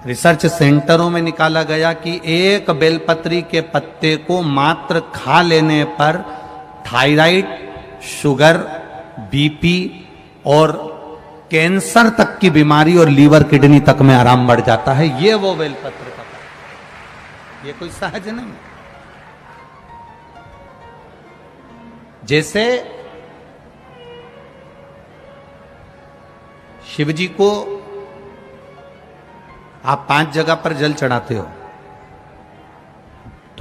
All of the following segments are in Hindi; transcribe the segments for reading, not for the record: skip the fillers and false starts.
रिसर्च सेंटरों में निकाला गया कि एक बेलपत्री के पत्ते को मात्र खा लेने पर थायराइड, शुगर, बीपी और कैंसर तक की बीमारी और लीवर किडनी तक में आराम बढ़ जाता है। ये वो बेलपत्र का, ये कोई सहज नहीं। जैसे शिव जी को आप 5 जगह पर जल चढ़ाते हो,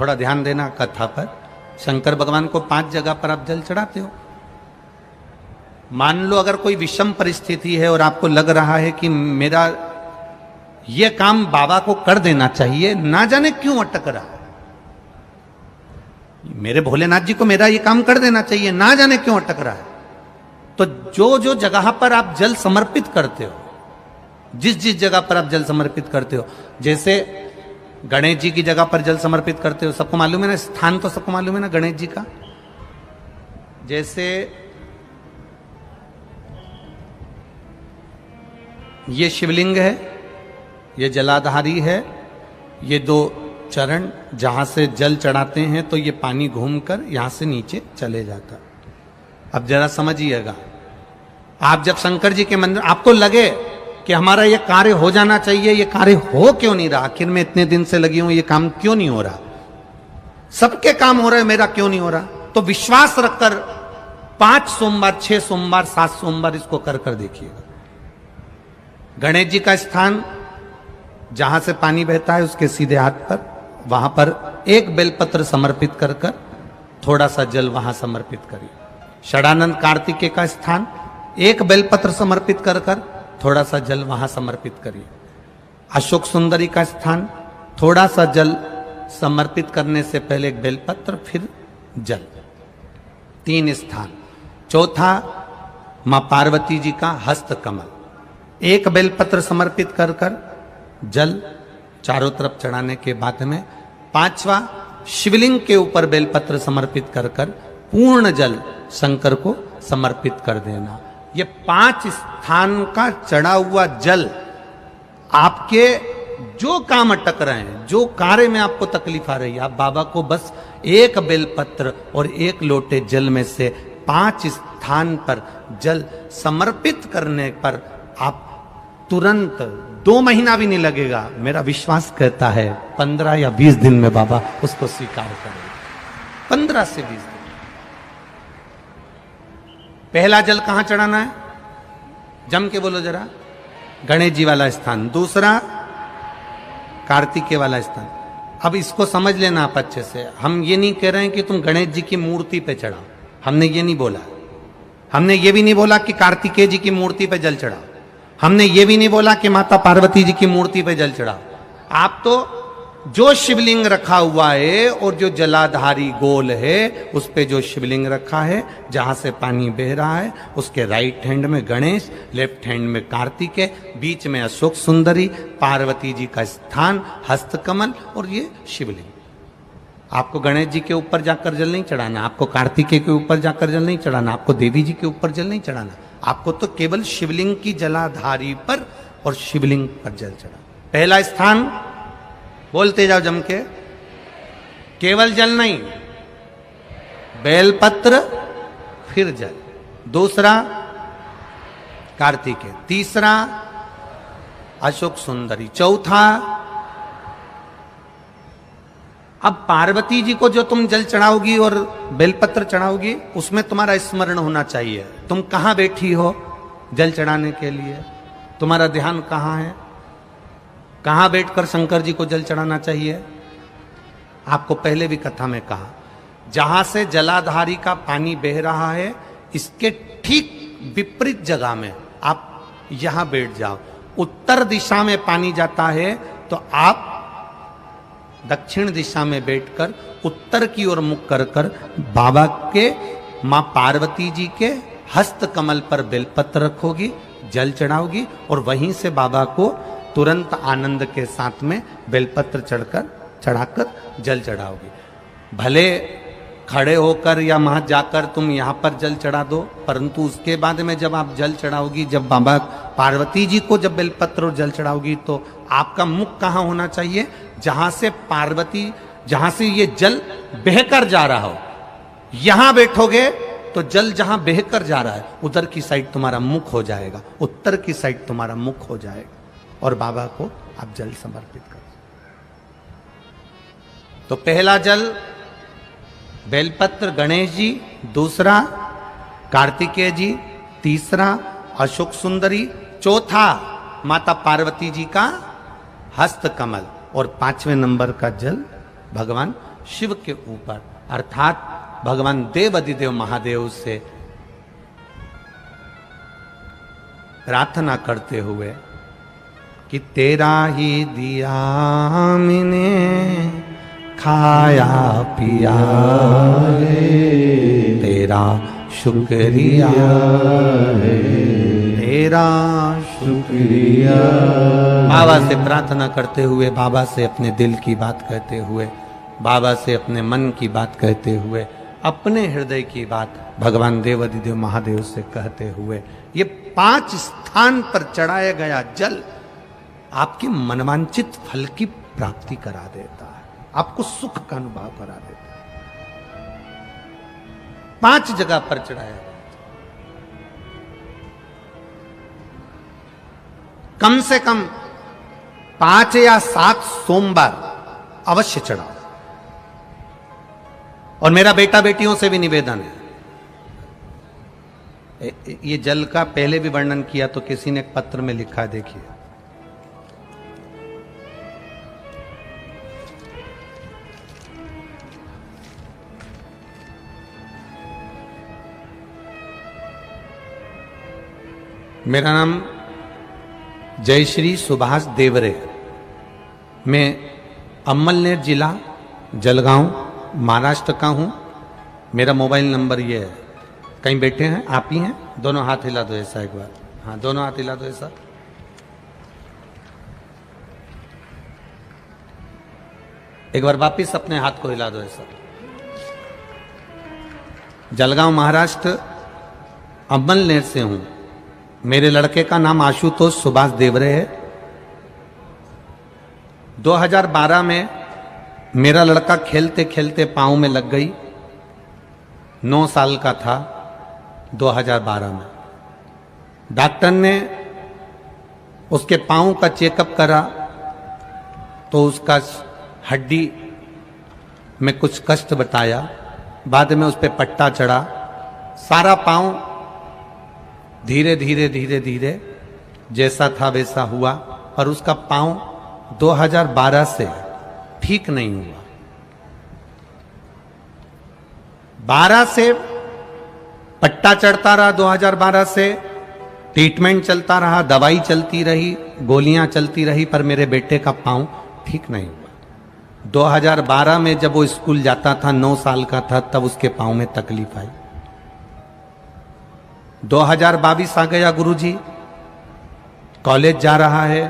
थोड़ा ध्यान देना कथा पर। शंकर भगवान को 5 जगह पर आप जल चढ़ाते हो। मान लो अगर कोई विषम परिस्थिति है और आपको लग रहा है कि मेरा यह काम बाबा को कर देना चाहिए, ना जाने क्यों अटक रहा है, मेरे भोलेनाथ जी को मेरा ये काम कर देना चाहिए, ना जाने क्यों अटक रहा है, तो जो जो जगह पर आप जल समर्पित करते हो, जिस जिस जगह पर आप जल समर्पित करते हो, जैसे गणेश जी की जगह पर जल समर्पित करते हो, सबको मालूम है ना, स्थान तो सबको मालूम है ना गणेश जी का। जैसे ये शिवलिंग है, ये जलाधारी है, ये 2 चरण जहां से जल चढ़ाते हैं तो ये पानी घूमकर यहां से नीचे चले जाता। अब जरा समझिएगा, आप जब शंकर जी के मंदिर, आपको लगे कि हमारा ये कार्य हो जाना चाहिए, ये कार्य हो क्यों नहीं रहा, आखिर में इतने दिन से लगी हूं, ये काम क्यों नहीं हो रहा, सबके काम हो रहे, मेरा क्यों नहीं हो रहा, तो विश्वास रखकर 5 सोमवार, 6 सोमवार, 7 सोमवार इसको कर कर देखिएगा। गणेश जी का स्थान जहां से पानी बहता है उसके सीधे हाथ पर, वहां पर एक बेलपत्र समर्पित कर कर थोड़ा सा जल वहां समर्पित करिए। षडानंद कार्तिकेय का स्थान, एक बेलपत्र समर्पित कर कर थोड़ा सा जल वहां समर्पित करिए। अशोक सुंदरी का स्थान, थोड़ा सा जल समर्पित करने से पहले एक बेलपत्र, फिर जल। 3 स्थान। चौथा, मां पार्वती जी का हस्त कमल, एक बेलपत्र समर्पित कर कर जल चारों तरफ चढ़ाने के बाद में। 5वां, शिवलिंग के ऊपर बेलपत्र समर्पित कर कर पूर्ण जल शंकर को समर्पित कर देना। ये 5 स्थान का चढ़ा हुआ जल आपके जो काम अटक रहे हैं, जो कार्य में आपको तकलीफ आ रही है, आप बाबा को बस एक बेलपत्र और एक लोटे जल में से 5 स्थान पर जल समर्पित करने पर आप तुरंत 2 महीना भी नहीं लगेगा, मेरा विश्वास कहता है 15 या 20 दिन में बाबा उसको स्वीकार करेंगे। 15 से 20 दिन। पहला जल कहां चढ़ाना है, जम के बोलो जरा, गणेश जी वाला स्थान। दूसरा, कार्तिकेय वाला स्थान। अब इसको समझ लेना आप अच्छे से, हम ये नहीं कह रहे हैं कि तुम गणेश जी की मूर्ति पे चढ़ाओ, हमने ये नहीं बोला। हमने ये भी नहीं बोला कि कार्तिकेय जी की मूर्ति पे जल चढ़ाओ, हमने ये भी नहीं बोला कि माता पार्वती जी की मूर्ति पे जल चढ़ाओ। आप तो जो शिवलिंग रखा हुआ है और जो जलाधारी गोल है उस पे जो शिवलिंग रखा है, जहां से पानी बह रहा है, उसके राइट हैंड में गणेश, लेफ्ट हैंड में कार्तिकेय, बीच में अशोक सुंदरी, पार्वती जी का स्थान हस्तकमल और ये शिवलिंग। आपको गणेश जी के ऊपर जाकर जल नहीं चढ़ाना, आपको कार्तिकेय के ऊपर जाकर जल नहीं चढ़ाना, आपको देवी जी के ऊपर जल नहीं चढ़ाना, आपको तो केवल शिवलिंग की जलाधारी पर और शिवलिंग पर जल चढ़ा। पहला स्थान, बोलते जाओ जम के, केवल जल नहीं, बेलपत्र फिर जल। दूसरा, कार्तिकेय। तीसरा, अशोक सुंदरी। चौथा, अब पार्वती जी को जो तुम जल चढ़ाओगी और बेलपत्र चढ़ाओगी, उसमें तुम्हारा स्मरण होना चाहिए, तुम कहां बैठी हो जल चढ़ाने के लिए, तुम्हारा ध्यान कहां है, कहां बैठकर शंकर जी को जल चढ़ाना चाहिए। आपको पहले भी कथा में कहा, जहां से जलाधारी का पानी बह रहा है, इसके ठीक विपरीत जगह में आप यहां बैठ जाओ। उत्तर दिशा में पानी जाता है तो आप दक्षिण दिशा में बैठकर उत्तर की ओर मुख कर कर बाबा के, मां पार्वती जी के हस्त कमल पर बेलपत्र रखोगी, जल चढ़ाओगी और वहीं से बाबा को तुरंत आनंद के साथ में बेलपत्र चढ़ाकर जल चढ़ाओगी। भले खड़े होकर या वहां जाकर तुम यहां पर जल चढ़ा दो, परंतु उसके बाद में जब आप जल चढ़ाओगी, जब बाबा पार्वती जी को जब बेलपत्र और जल चढ़ाओगी, तो आपका मुख कहां होना चाहिए? जहां से पार्वती, जहां से ये जल बहकर जा रहा हो, यहां बैठोगे तो जल जहां बहकर जा रहा है उधर की साइड तुम्हारा मुख हो जाएगा, उत्तर की साइड तुम्हारा मुख हो जाएगा और बाबा को आप जल समर्पित करो। तो पहला जल बेलपत्र गणेश जी, दूसरा कार्तिकेय जी, तीसरा अशोक सुंदरी, चौथा माता पार्वती जी का हस्त कमल और 5वें नंबर का जल भगवान शिव के ऊपर, अर्थात भगवान देवाधिदेव महादेव से प्रार्थना करते हुए कि तेरा ही दिया मैंने खाया पिया है, तेरा शुक्रिया है, तेरा शुक्रिया। बाबा से प्रार्थना करते हुए, बाबा से अपने दिल की बात कहते हुए, बाबा से अपने मन की बात कहते हुए, अपने हृदय की बात भगवान देवाधिदेव महादेव से कहते हुए, ये 5 स्थान पर चढ़ाया गया जल आपके मनवांचित फल की प्राप्ति करा देता है, आपको सुख का अनुभव करा देता है। 5 जगह पर चढ़ाया गया, कम से कम 5 या 7 सोमवार अवश्य चढ़ाओ। और मेरा बेटा बेटियों से भी निवेदन है, ये जल का पहले भी वर्णन किया तो किसी ने एक पत्र में लिखा है, देखिए, मेरा नाम जयश्री सुभाष देवरे, मैं अम्मलनेर जिला जलगांव महाराष्ट्र का हूं। मेरा मोबाइल नंबर ये है, कहीं बैठे हैं आप ही हैं, दोनों हाथ हिला दो ऐसा एक बार, हाँ दोनों हाथ हिला दो ऐसा। एक बार वापिस अपने हाथ को हिला दो ऐसा। जलगांव महाराष्ट्र अम्मलनेर से हूं। मेरे लड़के का नाम आशुतोष सुभाष देवरे है। 2012 में मेरा लड़का खेलते खेलते पांव में लग गई, 9 साल का था 2012 में। डॉक्टर ने उसके पांव का चेकअप करा तो उसका हड्डी में कुछ कष्ट बताया, बाद में उस पर पट्टा चढ़ा, सारा पांव धीरे धीरे धीरे धीरे जैसा था वैसा हुआ, और उसका पांव 2012 से ठीक नहीं हुआ। 12 से पट्टा चढ़ता रहा, 2012 से ट्रीटमेंट चलता रहा, दवाई चलती रही, गोलियां चलती रही, पर मेरे बेटे का पांव ठीक नहीं हुआ। 2012 में जब वो स्कूल जाता था, 9 साल का था, तब उसके पांव में तकलीफ आई। 2022 आ गया, गुरुजी कॉलेज जा रहा है,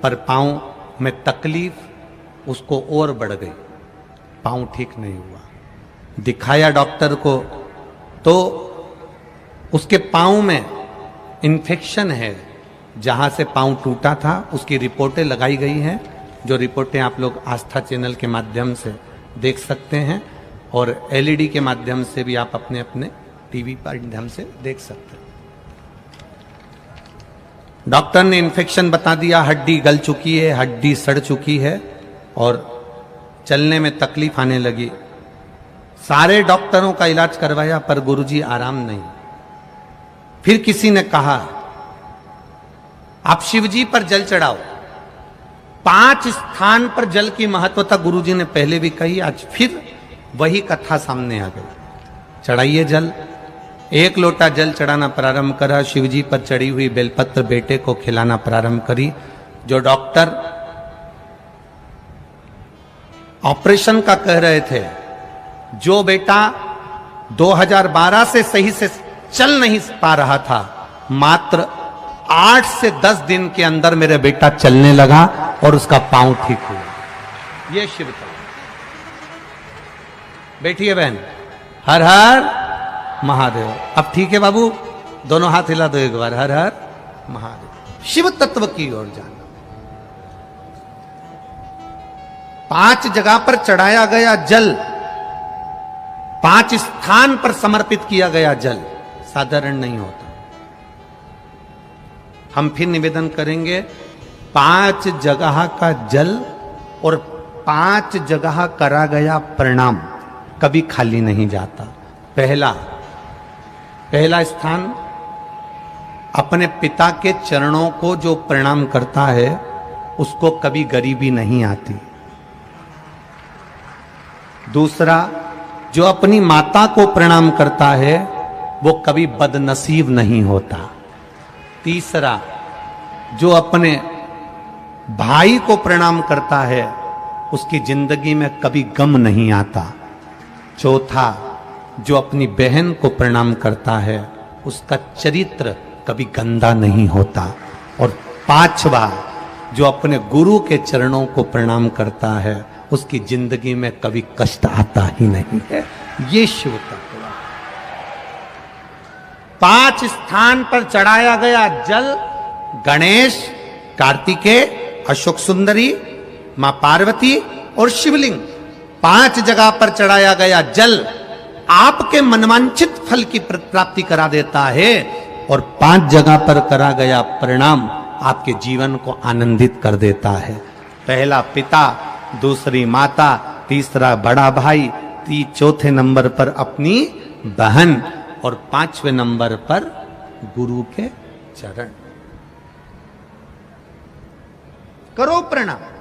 पर पांव में तकलीफ उसको और बढ़ गई, पांव ठीक नहीं हुआ। दिखाया डॉक्टर को तो उसके पांव में इन्फेक्शन है, जहां से पांव टूटा था उसकी रिपोर्टें लगाई गई हैं, जो रिपोर्टें आप लोग आस्था चैनल के माध्यम से देख सकते हैं, और एलईडी के माध्यम से भी आप अपने अपने टीवी पर माध्यम से देख सकते हैं। डॉक्टर ने इन्फेक्शन बता दिया, हड्डी गल चुकी है, हड्डी सड़ चुकी है और चलने में तकलीफ आने लगी। सारे डॉक्टरों का इलाज करवाया पर गुरुजी आराम नहीं। फिर किसी ने कहा आप शिवजी पर जल चढ़ाओ। 5 स्थान पर जल की महत्वता गुरुजी ने पहले भी कही, आज फिर वही कथा सामने आ गई। चढ़ाइए जल। 1 लोटा जल चढ़ाना प्रारंभ करा, शिवजी पर चढ़ी हुई बेलपत्र बेटे को खिलाना प्रारंभ करी। जो डॉक्टर ऑपरेशन का कह रहे थे, जो बेटा 2012 से सही से चल नहीं पा रहा था, मात्र 8 से 10 दिन के अंदर मेरा बेटा चलने लगा और उसका पांव ठीक हुआ। ये शिव था। बैठिए बहन। हर हर महादेव। अब ठीक है बाबू, दोनों हाथ हिला दो एक बार, हर हर महादेव। शिव तत्व की ओर जाना। 5 जगह पर चढ़ाया गया जल, 5 स्थान पर समर्पित किया गया जल साधारण नहीं होता। हम फिर निवेदन करेंगे, 5 जगह का जल और 5 जगह करा गया प्रणाम कभी खाली नहीं जाता। पहला स्थान, अपने पिता के चरणों को जो प्रणाम करता है उसको कभी गरीबी नहीं आती। दूसरा, जो अपनी माता को प्रणाम करता है वो कभी बदनसीब नहीं होता। तीसरा, जो अपने भाई को प्रणाम करता है उसकी जिंदगी में कभी गम नहीं आता। चौथा, जो अपनी बहन को प्रणाम करता है उसका चरित्र कभी गंदा नहीं होता। और 5वां, जो अपने गुरु के चरणों को प्रणाम करता है उसकी जिंदगी में कभी कष्ट आता ही नहीं है। ये शिव तत्व। 5 स्थान पर चढ़ाया गया जल, गणेश, कार्तिकेय, अशोक सुंदरी, मां पार्वती और शिवलिंग। 5 जगह पर चढ़ाया गया जल आपके मनवांछित फल की प्राप्ति करा देता है और 5 जगह पर करा गया प्रणाम आपके जीवन को आनंदित कर देता है। पहला पिता, दूसरी माता, तीसरा बड़ा भाई, चौथे नंबर पर अपनी बहन और 5वें नंबर पर गुरु के चरण। करो प्रणाम।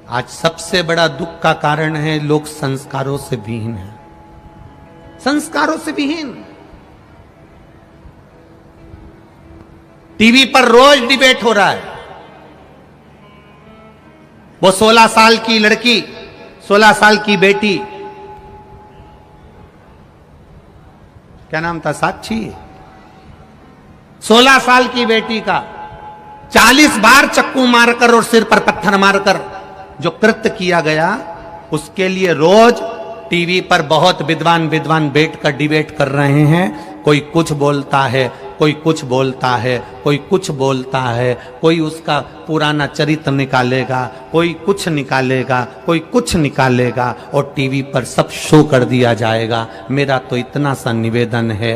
आज सबसे बड़ा दुख का कारण है लोग संस्कारों से विहीन हैं। संस्कारों से विहीन। टीवी पर रोज डिबेट हो रहा है। वो 16 साल की लड़की, 16 साल की बेटी, क्या नाम था, साक्षी, 16 साल की बेटी का 40 बार चक्कू मारकर और सिर पर पत्थर मारकर जो कृत्य किया गया, उसके लिए रोज टीवी पर बहुत विद्वान बैठकर डिबेट कर रहे हैं। कोई कुछ बोलता है, कोई कुछ बोलता है, कोई कुछ बोलता है, कोई उसका पुराना चरित्र निकालेगा, कोई कुछ निकालेगा, कोई कुछ निकालेगा और टीवी पर सब शो कर दिया जाएगा। मेरा तो इतना सा निवेदन है,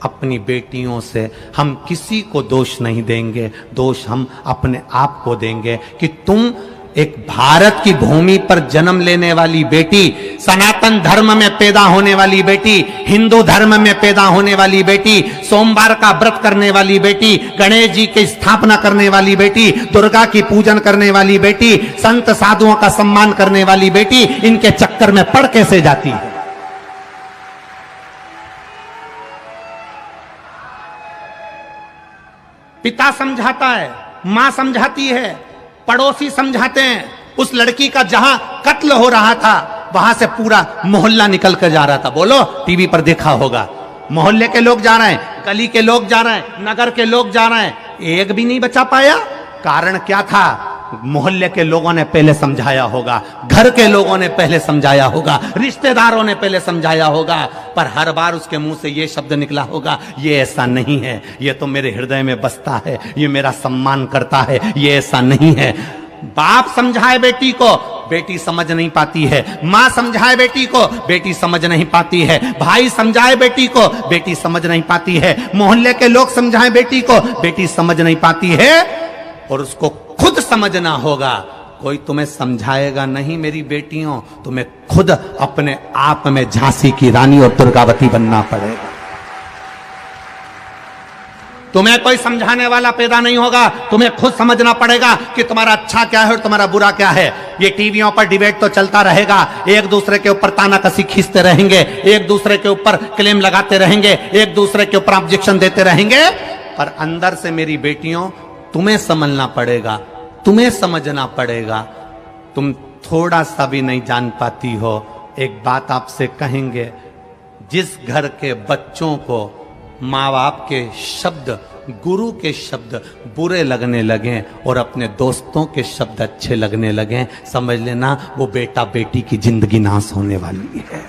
अपनी बेटियों से हम किसी को दोष नहीं देंगे, दोष हम अपने आप को देंगे कि तुम एक भारत की भूमि पर जन्म लेने वाली बेटी, सनातन धर्म में पैदा होने वाली बेटी, हिंदू धर्म में पैदा होने वाली बेटी, सोमवार का व्रत करने वाली बेटी, गणेश जी की स्थापना करने वाली बेटी, दुर्गा की पूजन करने वाली बेटी, संत साधुओं का सम्मान करने वाली बेटी, इनके चक्कर में पड़ कैसे जाती है। पिता समझाता है, मां समझाती है, पड़ोसी समझाते हैं। उस लड़की का जहां कत्ल हो रहा था वहां से पूरा मोहल्ला निकल कर जा रहा था। बोलो, टीवी पर देखा होगा, मोहल्ले के लोग जा रहे हैं, गली के लोग जा रहे हैं, नगर के लोग जा रहे हैं, एक भी नहीं बचा पाया। कारण क्या था? मोहल्ले के लोगों ने पहले समझाया होगा, घर के लोगों ने पहले समझाया होगा, रिश्तेदारों ने पहले समझाया होगा, पर हर बार उसके मुंह से ये शब्द निकला होगा, ये ऐसा नहीं है, ये तो मेरे हृदय में बसता है, ये मेरा सम्मान करता है, ये ऐसा नहीं है। बाप समझाए बेटी को, बेटी समझ नहीं पाती है। मां समझाए बेटी को, बेटी समझ नहीं पाती है। भाई समझाए बेटी को, बेटी समझ नहीं पाती है। मोहल्ले के लोग समझाए बेटी को, बेटी समझ नहीं पाती है। और उसको खुद समझना होगा। कोई तुम्हें समझाएगा नहीं मेरी बेटियों, तुम्हें खुद अपने आप में झांसी की रानी और दुर्गावती बनना पड़ेगा। तुम्हें कोई समझाने वाला पैदा नहीं होगा, तुम्हें खुद समझना पड़ेगा कि तुम्हारा अच्छा क्या है और तुम्हारा बुरा क्या है। ये टीवियों पर डिबेट तो चलता रहेगा, एक दूसरे के ऊपर तानाकसी खींचते रहेंगे, एक दूसरे के ऊपर क्लेम लगाते रहेंगे, एक दूसरे के ऊपर ऑब्जेक्शन देते रहेंगे, पर अंदर से मेरी बेटियों तुम्हें समझना पड़ेगा, तुम्हें समझना पड़ेगा। तुम थोड़ा सा भी नहीं जान पाती हो। एक बात आपसे कहेंगे, जिस घर के बच्चों को माँ बाप के शब्द, गुरु के शब्द बुरे लगने लगे और अपने दोस्तों के शब्द अच्छे लगने लगे, समझ लेना वो बेटा बेटी की जिंदगी नाश होने वाली है।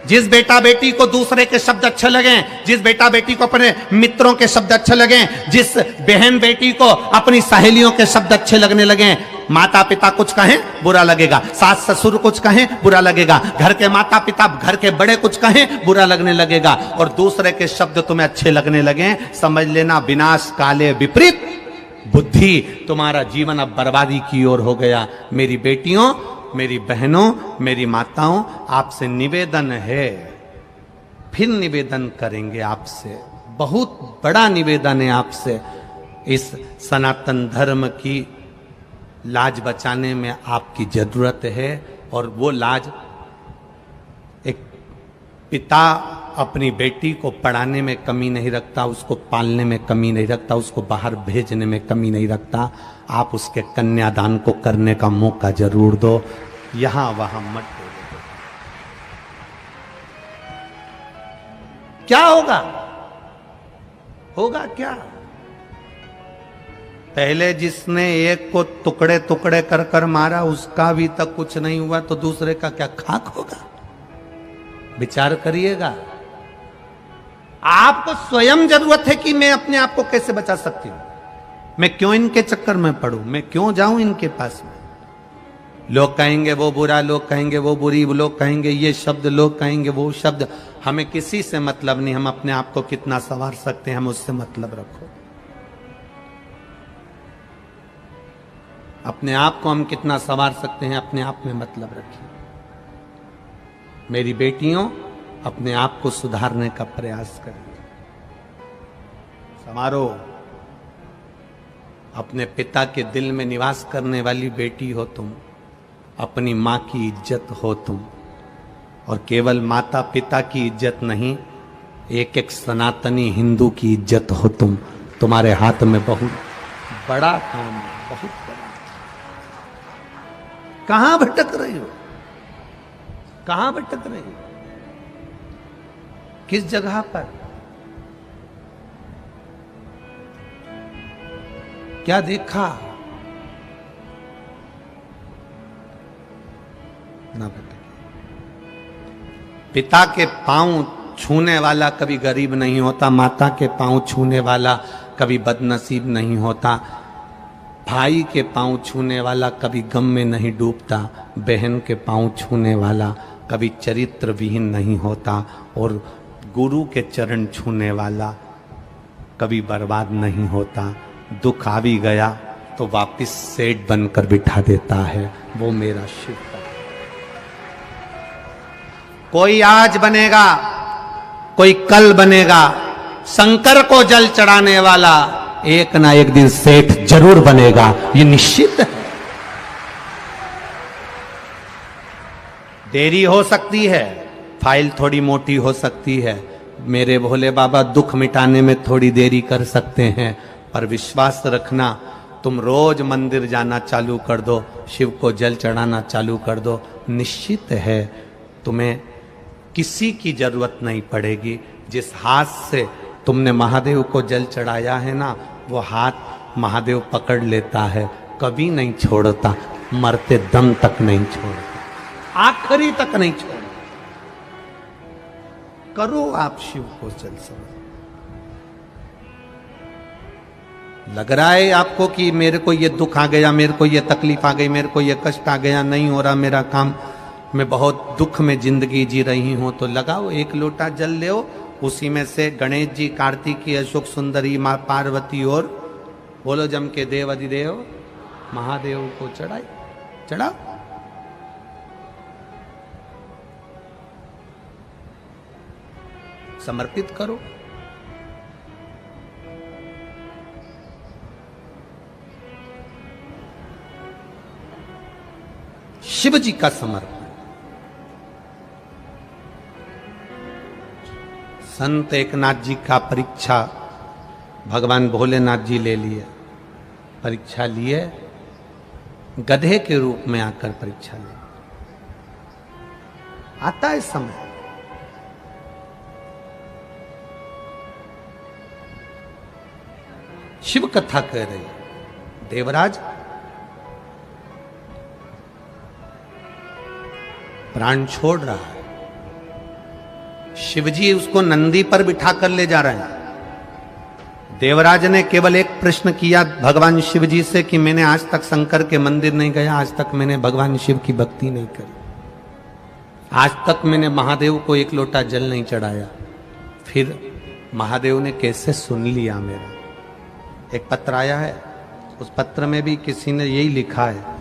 जिस बेटा बेटी को दूसरे के शब्द अच्छे लगे, जिस बेटा बेटी को अपने मित्रों के शब्द अच्छे लगे, जिस बहन बेटी को अपनी सहेलियों के शब्द अच्छे लगने लगे, माता पिता कुछ कहें बुरा लगेगा, सास ससुर कुछ कहें बुरा लगेगा, घर के माता पिता घर के बड़े कुछ कहें बुरा लगने लगेगा, और दूसरे के शब्द तुम्हें अच्छे लगने लगे, समझ लेना विनाश काले विपरीत बुद्धि, तुम्हारा जीवन अब बर्बादी की ओर हो गया। मेरी बेटियों, मेरी बहनों, मेरी माताओं, आपसे निवेदन है, फिर निवेदन करेंगे आपसे, बहुत बड़ा निवेदन है आपसे। इस सनातन धर्म की लाज बचाने में आपकी जरूरत है, और वो लाज एक पिता अपनी बेटी को पढ़ाने में कमी नहीं रखता, उसको पालने में कमी नहीं रखता, उसको बाहर भेजने में कमी नहीं रखता। आप उसके कन्यादान को करने का मौका जरूर दो, यहां वहां मत दो। क्या होगा? होगा क्या? पहले जिसने एक को टुकड़े टुकड़े कर कर मारा, उसका भी तक कुछ नहीं हुआ, तो दूसरे का क्या खाक होगा? विचार करिएगा। आपको स्वयं जरूरत है कि मैं अपने आप को कैसे बचा सकती हूं, मैं क्यों इनके चक्कर में पड़ूं, मैं क्यों जाऊं इनके पास में। लोग कहेंगे वो बुरा, लोग कहेंगे वो बुरी, लोग कहेंगे ये शब्द, लोग कहेंगे वो शब्द, हमें किसी से मतलब नहीं। हम अपने आप को कितना संवार सकते हैं, हम उससे मतलब रखो। अपने आप को हम कितना संवार सकते हैं, अपने आप में मतलब रखिए। मेरी बेटियों, अपने आप को सुधारने का प्रयास करें, संवारो। अपने पिता के दिल में निवास करने वाली बेटी हो तुम, अपनी मां की इज्जत हो तुम, और केवल माता पिता की इज्जत नहीं, एक एक सनातनी हिंदू की इज्जत हो तुम। तुम्हारे हाथ में बहुत बड़ा काम है, बहुत बड़ा। कहां भटक रही हो? कहां भटक रही हो? किस जगह पर? क्या देखा? ना भटके। पिता के पांव छूने वाला कभी गरीब नहीं होता, माता के पांव छूने वाला कभी बदनसीब नहीं होता, भाई के पांव छूने वाला कभी गम में नहीं डूबता, बहन के पांव छूने वाला कभी चरित्र विहीन नहीं होता, और गुरु के चरण छूने वाला कभी बर्बाद नहीं होता। दुख आ भी गया तो वापिस सेठ बनकर बिठा देता है, वो मेरा शिव का। कोई आज बनेगा, कोई कल बनेगा, शंकर को जल चढ़ाने वाला एक ना एक दिन सेठ जरूर बनेगा, ये निश्चित है। देरी हो सकती है, फाइल थोड़ी मोटी हो सकती है, मेरे भोले बाबा दुख मिटाने में थोड़ी देरी कर सकते हैं, पर विश्वास रखना, तुम रोज मंदिर जाना चालू कर दो, शिव को जल चढ़ाना चालू कर दो, निश्चित है तुम्हें किसी की जरूरत नहीं पड़ेगी। जिस हाथ से तुमने महादेव को जल चढ़ाया है ना, वो हाथ महादेव पकड़ लेता है, कभी नहीं छोड़ता, मरते दम तक नहीं छोड़ता, आखिरी तक नहीं छोड़ता। करो आप शिव को जल समझ। लग रहा है आपको कि मेरे को ये दुख आ गया, मेरे को ये तकलीफ आ गई, मेरे को ये कष्ट आ गया, नहीं हो रहा मेरा काम, मैं बहुत दुख में जिंदगी जी रही हूं, तो लगाओ एक लोटा जल ले, उसी में से गणेश जी, कार्तिकी, अशोक सुंदरी, मां पार्वती और बोलो जम के देव अधिदेव महादेव को चढ़ाई, चढ़ाओ। समर्पित करो। शिव जी का समर्पण। संत एकनाथ जी का परीक्षा भगवान भोलेनाथ जी ले लिए, परीक्षा लिए, गधे के रूप में आकर परीक्षा ले। आता है समय, शिव कथा कह रही है, देवराज प्राण छोड़ रहा है, शिवजी उसको नंदी पर बिठा कर ले जा रहे हैं। देवराज ने केवल एक प्रश्न किया भगवान शिव जी से कि मैंने आज तक शंकर के मंदिर नहीं गया, आज तक मैंने भगवान शिव की भक्ति नहीं करी, आज तक मैंने महादेव को एक लोटा जल नहीं चढ़ाया। फिर महादेव ने कैसे सुन लिया मेरा। एक पत्र आया है, उस पत्र में भी किसी ने यही लिखा है,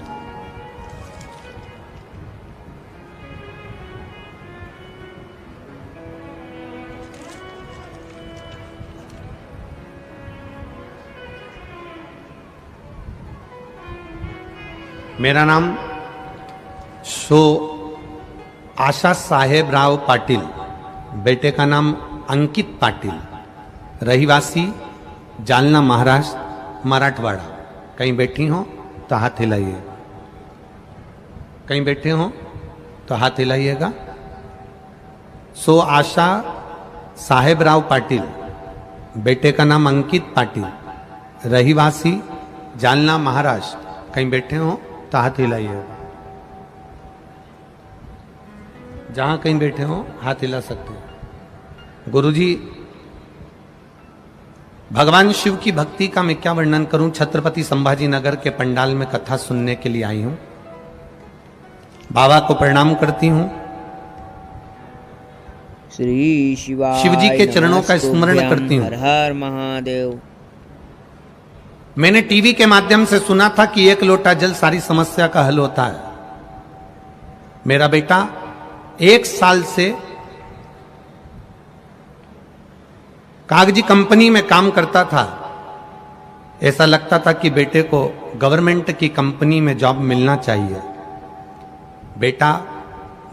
मेरा नाम आशा साहेब राव पाटिल, बेटे का नाम अंकित पाटिल, रहीवासी जालना महाराष्ट्र मराठवाड़ा। कहीं बैठी हो तो हाथ हिलाइए, कहीं बैठे हो तो हाथ हिलाइएगा। आशा साहेब राव पाटिल, बेटे का नाम अंकित पाटिल, रहीवासी जालना महाराष्ट्र। कहीं बैठे हो तो हाथ हिलाइएगा। जहां कहीं बैठे हो हाथ हिला सकते हो। गुरुजी, भगवान शिव की भक्ति का मैं क्या वर्णन करूं। छत्रपति संभाजी नगर के पंडाल में कथा सुनने के लिए आई हूं। बाबा को प्रणाम करती हूं। श्री शिवाय शिव जी के चरणों का स्मरण करती हूं। हर हर महादेव। मैंने टीवी के माध्यम से सुना था कि एक लोटा जल सारी समस्या का हल होता है। मेरा बेटा 1 साल से कागजी कंपनी में काम करता था। ऐसा लगता था कि बेटे को गवर्नमेंट की कंपनी में जॉब मिलना चाहिए। बेटा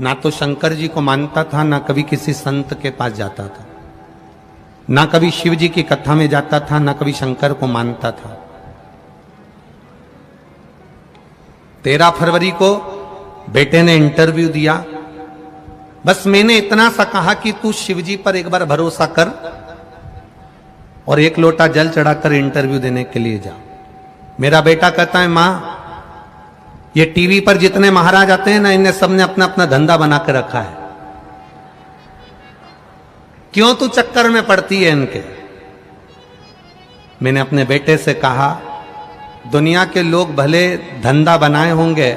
ना तो शंकर जी को मानता था, ना कभी किसी संत के पास जाता था, ना कभी शिव जी की कथा में जाता था, ना कभी शंकर को मानता था। 13 फरवरी को बेटे ने इंटरव्यू दिया। बस मैंने इतना सा कहा कि तू शिवजी पर एक बार भरोसा कर और एक लोटा जल चढ़ाकर इंटरव्यू देने के लिए जा। मेरा बेटा कहता है, मां ये टीवी पर जितने महाराज आते हैं ना, इन्हें सबने अपना अपना धंधा बना के रखा है, क्यों तू चक्कर में पड़ती है इनके। मैंने अपने बेटे से कहा, दुनिया के लोग भले धंधा बनाए होंगे,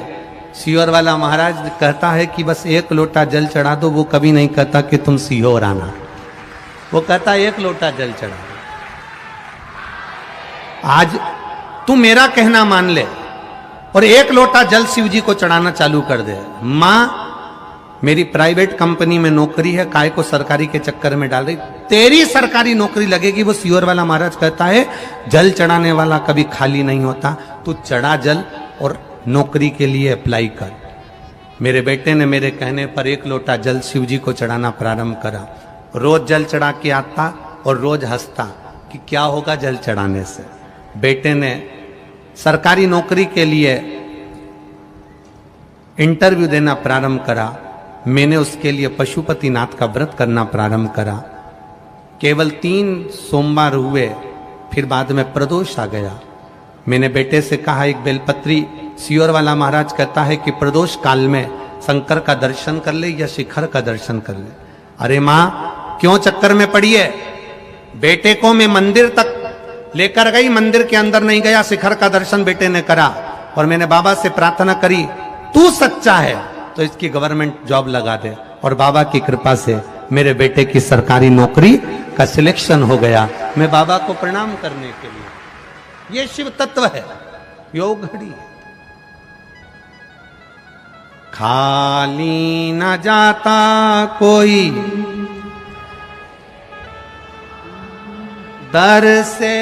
सीहोर वाला महाराज कहता है कि बस एक लोटा जल चढ़ा दो, वो कभी नहीं कहता कि तुम सीहोर आना, वो कहता है एक लोटा जल चढ़ा दो। आज तू मेरा कहना मान ले और एक लोटा जल शिव जी को चढ़ाना चालू कर दे। मां मेरी प्राइवेट कंपनी में नौकरी है, काय को सरकारी के चक्कर में डाल रही। तेरी सरकारी नौकरी लगेगी। वो सीहोर वाला महाराज कहता है जल चढ़ाने वाला कभी खाली नहीं होता, तू चढ़ा जल और नौकरी के लिए अप्लाई कर। मेरे बेटे ने मेरे कहने पर एक लोटा जल शिव जी को चढ़ाना प्रारंभ करा। रोज जल चढ़ा के आता और रोज हंसता कि क्या होगा जल चढ़ाने से। बेटे ने सरकारी नौकरी के लिए इंटरव्यू देना प्रारंभ करा। मैंने उसके लिए पशुपतिनाथ का व्रत करना प्रारंभ करा। केवल 3 सोमवार हुए, फिर बाद में प्रदोष आ गया। मैंने बेटे से कहा, एक बेलपत्री सीहोर वाला महाराज कहता है कि प्रदोष काल में शंकर का दर्शन कर ले या शिखर का दर्शन कर ले। अरे मां क्यों चक्कर में पड़ी है। बेटे को मैं मंदिर तक लेकर गई, मंदिर के अंदर नहीं गया, शिखर का दर्शन बेटे ने करा और मैंने बाबा से प्रार्थना करी, तू सच्चा है तो इसकी गवर्नमेंट जॉब लगा दे। और बाबा की कृपा से मेरे बेटे की सरकारी नौकरी का सिलेक्शन हो गया। मैं बाबा को प्रणाम करने के लिए, ये शिव तत्व है, योग घड़ी है। खाली न जाता कोई दर से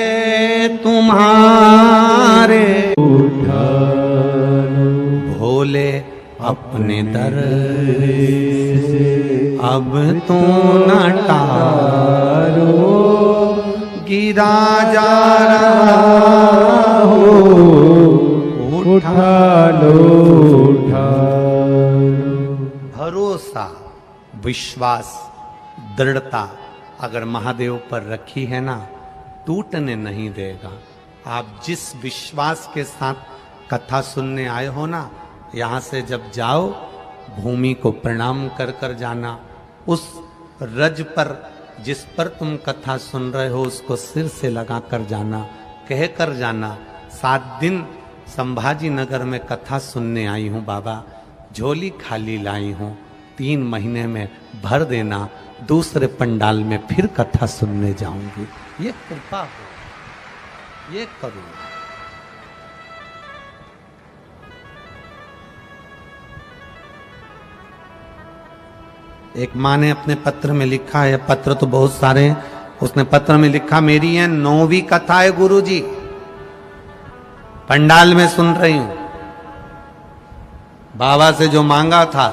तुम्हारे, भोले अपने दर से अब तो न टारो, गिरा जा रहा हो उठा लो उठा लो। भरोसा, विश्वास, दृढ़ता अगर महादेव पर रखी है ना, टूटने नहीं देगा। आप जिस विश्वास के साथ कथा सुनने आए हो ना, यहां से जब जाओ भूमि को प्रणाम कर कर जाना। उस रज पर जिस पर तुम कथा सुन रहे हो उसको सिर से लगा कर जाना, कह कर जाना 7 दिन संभाजी नगर में कथा सुनने आई हूं बाबा, झोली खाली लाई हूं, 3 महीने में भर देना, दूसरे पंडाल में फिर कथा सुनने जाऊंगी। ये कृपा हो, ये करुणा। एक माँ ने अपने पत्र में लिखा है, पत्र तो बहुत सारे हैं, उसने पत्र में लिखा मेरी है 9वीं कथा है गुरुजी, पंडाल में सुन रही हूं, बाबा से जो मांगा था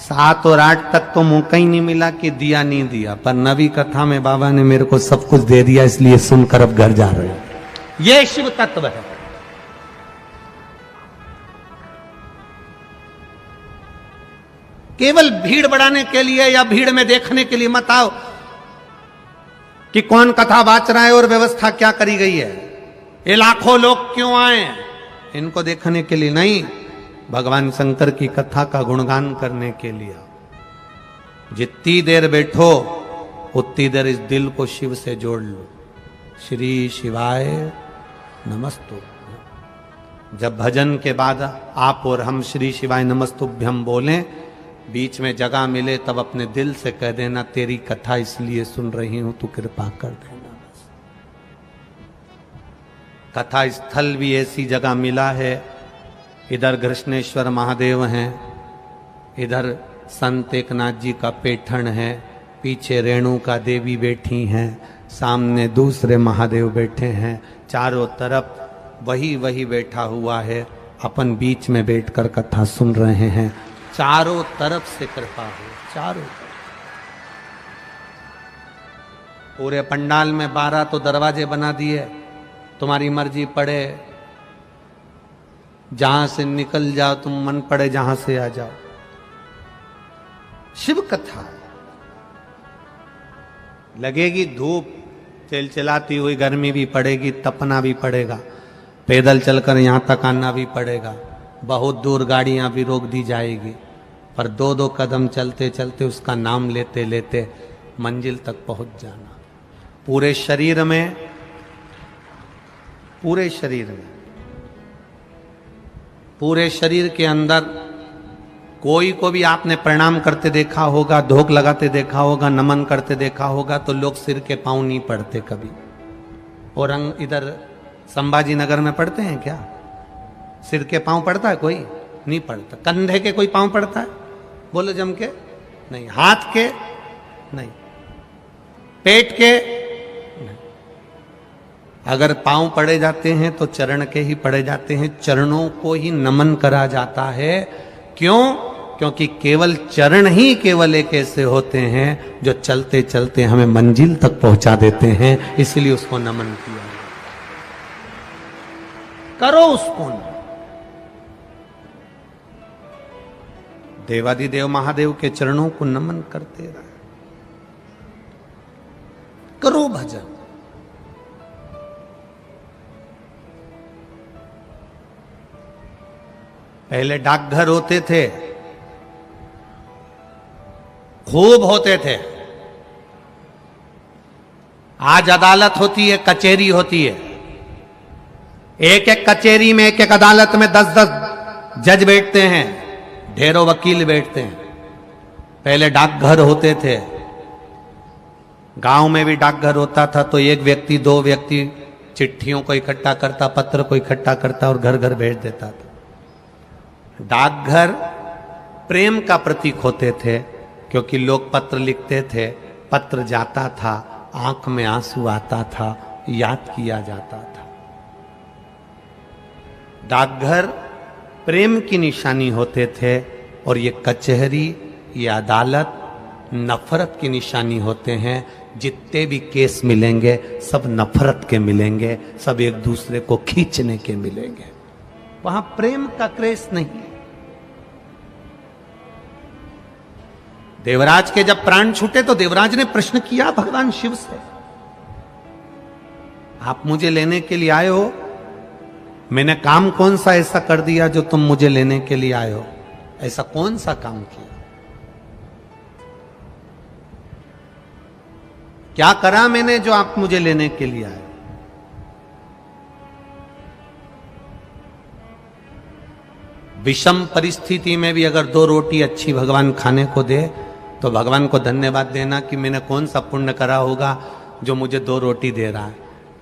7 और 8 तक तो मौका ही नहीं मिला कि दिया नहीं दिया, पर 9वीं कथा में बाबा ने मेरे को सब कुछ दे दिया, इसलिए सुनकर अब घर जा रहे हो। ये शिव तत्व है। केवल भीड़ बढ़ाने के लिए या भीड़ में देखने के लिए मत आओ कि कौन कथा बाच रहा है और व्यवस्था क्या करी गई है, ये लाखों लोग क्यों आए, इनको देखने के लिए नहीं, भगवान शंकर की कथा का गुणगान करने के लिए। जितनी देर बैठो उतनी देर इस दिल को शिव से जोड़ लो। श्री शिवाय नमस्तु। जब भजन के बाद आप और हम श्री शिवाय नमस्तुभ्यम बोलें, बीच में जगह मिले तब अपने दिल से कह देना तेरी कथा इसलिए सुन रही हूं, तू कृपा कर देना। बस कथा स्थल भी ऐसी जगह मिला है, इधर कृष्णेश्वर महादेव हैं, इधर संत एकनाथ जी का पेठण है, पीछे रेणुका देवी बैठी हैं, सामने दूसरे महादेव बैठे हैं, चारों तरफ वही वही बैठा हुआ है, अपन बीच में बैठकर कथा सुन रहे हैं। चारों तरफ से कृपा हो, चारों पूरे पंडाल में 12 तो दरवाजे बना दिए, तुम्हारी मर्जी पड़े जहां से निकल जाओ, तुम मन पड़े जहां से आ जाओ। शिव कथा लगेगी धूप चिलचिलाती हुई, गर्मी भी पड़ेगी, तपना भी पड़ेगा, पैदल चलकर यहां तक आना भी पड़ेगा, बहुत दूर गाड़ियां भी रोक दी जाएगी, पर 2-2 कदम चलते चलते उसका नाम लेते लेते मंजिल तक पहुंच जाना। पूरे शरीर में, पूरे शरीर में, पूरे शरीर के अंदर कोई को भी आपने प्रणाम करते देखा होगा, धोख लगाते देखा होगा, नमन करते देखा होगा, तो लोग सिर के पांव नहीं पड़ते कभी। और इधर संभाजी नगर में पड़ते हैं क्या? सिर के पांव पड़ता है कोई? नहीं पड़ता। कंधे के कोई पांव पड़ता है? बोलो जम के नहीं। हाथ के नहीं। पेट के नहीं। अगर पांव पड़े जाते हैं तो चरण के ही पड़े जाते हैं, चरणों को ही नमन करा जाता है। क्यों? क्योंकि केवल चरण ही केवल एक ऐसे होते हैं जो चलते चलते हमें मंजिल तक पहुंचा देते हैं, इसलिए उसको नमन किया। करो उसको नमन। देवादिदेव महादेव के चरणों को नमन करते रहे, करो भजन। पहले डाकघर होते थे, खूब होते थे। आज अदालत होती है, कचहरी होती है। एक एक कचहरी में, एक एक अदालत में 10-10 जज बैठते हैं, ढेरों वकील बैठते हैं। पहले डाकघर होते थे, गांव में भी डाकघर होता था तो एक व्यक्ति 2 व्यक्ति चिट्ठियों को इकट्ठा करता, पत्र को इकट्ठा करता और घर घर भेज देता था। डाकघर प्रेम का प्रतीक होते थे, क्योंकि लोग पत्र लिखते थे, पत्र जाता था, आंख में आंसू आता था, याद किया जाता था। डाकघर प्रेम की निशानी होते थे, और ये कचहरी, ये अदालत नफरत की निशानी होते हैं। जितने भी केस मिलेंगे सब नफरत के मिलेंगे, सब एक दूसरे को खींचने के मिलेंगे, वहां प्रेम का क्रेज नहीं। देवराज के जब प्राण छूटे तो देवराज ने प्रश्न किया भगवान शिव से, आप मुझे लेने के लिए आए हो? मैंने काम कौन सा ऐसा कर दिया जो तुम मुझे लेने के लिए आए हो? ऐसा कौन सा काम किया? क्या करा मैंने जो आप मुझे लेने के लिए आए? विषम परिस्थिति में भी अगर 2 रोटी अच्छी भगवान खाने को दे तो भगवान को धन्यवाद देना कि मैंने कौन सा पुण्य करा होगा जो मुझे 2 रोटी दे रहा है।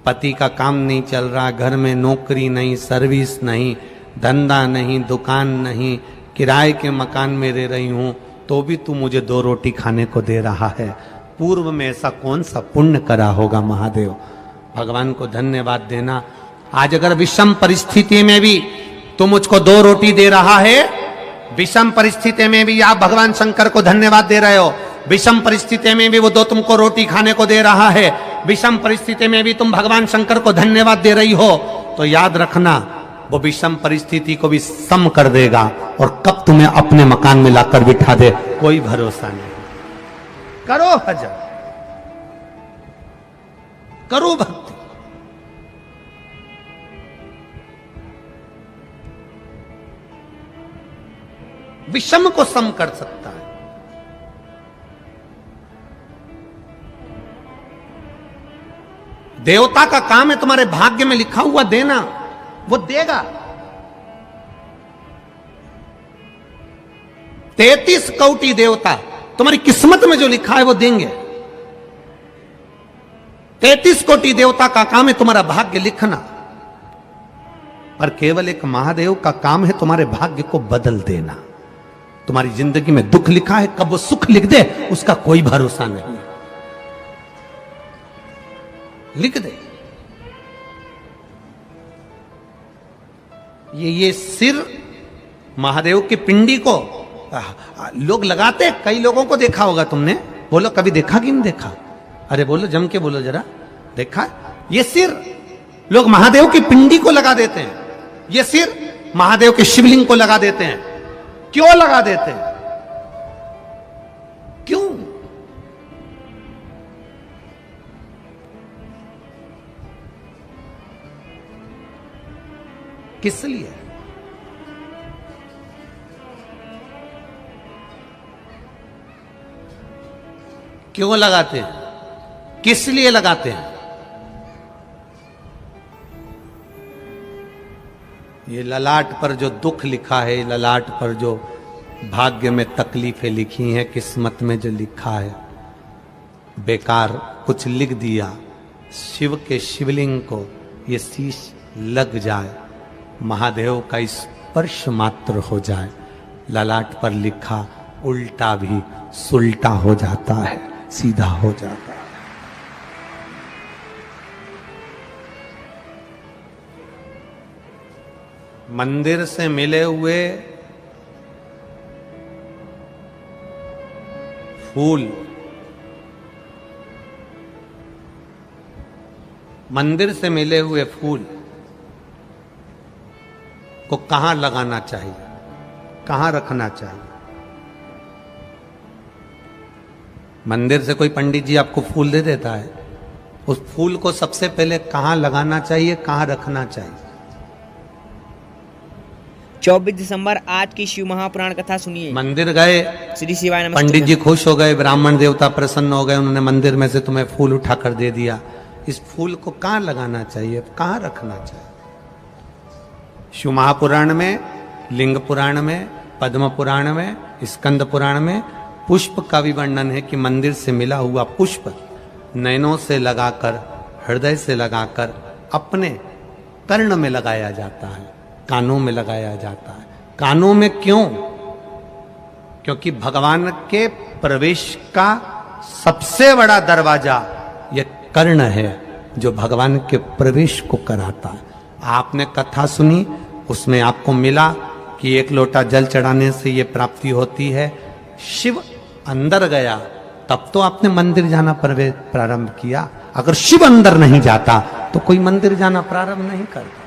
पति का काम नहीं चल रहा, घर में नौकरी नहीं, सर्विस नहीं, धंधा नहीं, दुकान नहीं, किराए के मकान में रह रही हूं, तो भी तू मुझे 2 रोटी खाने को दे रहा है। पूर्व में ऐसा कौन सा पुण्य करा होगा महादेव? भगवान को धन्यवाद देना। आज अगर विषम परिस्थिति में भी तू मुझको 2 रोटी दे रहा है, विषम परिस्थिति में भी आप भगवान शंकर को धन्यवाद दे रहे हो, विषम परिस्थिति में भी वो 2 तुमको रोटी खाने को दे रहा है, विषम परिस्थिति में भी तुम भगवान शंकर को धन्यवाद दे रही हो, तो याद रखना वो विषम परिस्थिति को भी सम कर देगा और कब तुम्हें अपने मकान में लाकर बिठा दे कोई भरोसा नहीं। करो भजन, करो भक्ति। विषम को सम कर सकता है। देवता का काम है तुम्हारे भाग्य में लिखा हुआ देना, वो देगा। 33 कोटि देवता तुम्हारी किस्मत में जो लिखा है वो देंगे। 33 कोटि देवता का काम है तुम्हारा भाग्य लिखना, पर केवल एक महादेव का काम है तुम्हारे भाग्य को बदल देना। तुम्हारी जिंदगी में दुख लिखा है, कब वो सुख लिख दे उसका कोई भरोसा नहीं। लिख दे। ये सिर महादेव की पिंडी को लोग लगाते, कई लोगों को देखा होगा तुमने। बोलो कभी देखा कि नहीं देखा? अरे बोलो, जम के बोलो जरा। देखा? ये सिर लोग महादेव की पिंडी को लगा देते हैं, ये सिर महादेव के शिवलिंग को लगा देते हैं। क्यों लगा देते हैं? क्यों? किस लिए? क्यों लगाते हैं? किस लिए लगाते हैं? ये ललाट पर जो दुख लिखा है, ललाट पर जो भाग्य में तकलीफें लिखी हैं, किस्मत में जो लिखा है, बेकार कुछ लिख दिया। शिव के शिवलिंग को ये शीश लग जाए, महादेव का स्पर्श मात्र हो जाए, ललाट पर लिखा उल्टा भी सुल्टा हो जाता है, सीधा हो जाता है। मंदिर से मिले हुए फूल, मंदिर से मिले हुए फूल को कहां लगाना चाहिए, कहां रखना चाहिए? मंदिर से कोई पंडित जी आपको फूल दे देता है, उस फूल को सबसे पहले कहां लगाना चाहिए, कहां रखना चाहिए? 24 दिसंबर आज की शिव महापुराण कथा सुनिए। मंदिर गए, श्री शिवाय नमस्ते। पंडित जी खुश हो गए, ब्राह्मण देवता प्रसन्न हो गए, उन्होंने मंदिर में से तुम्हें फूल उठाकर दे दिया। इस फूल को कहां लगाना चाहिए, कहां रखना चाहिए? शिव महापुराण में, लिंग पुराण में, पद्म पुराण में, स्कंद पुराण में पुष्प का भी वर्णन है कि मंदिर से मिला हुआ पुष्प नयनों से लगाकर, हृदय से लगाकर अपने कर्ण में लगाया जाता है, कानों में लगाया जाता है। कानों में क्यों? क्योंकि भगवान के प्रवेश का सबसे बड़ा दरवाजा यह कर्ण है, जो भगवान के प्रवेश को कराता है। आपने कथा सुनी, उसमें आपको मिला कि 1 लोटा जल चढ़ाने से यह प्राप्ति होती है। शिव अंदर गया तब तो आपने मंदिर जाना प्रारंभ किया। अगर शिव अंदर नहीं जाता तो कोई मंदिर जाना प्रारंभ नहीं करता।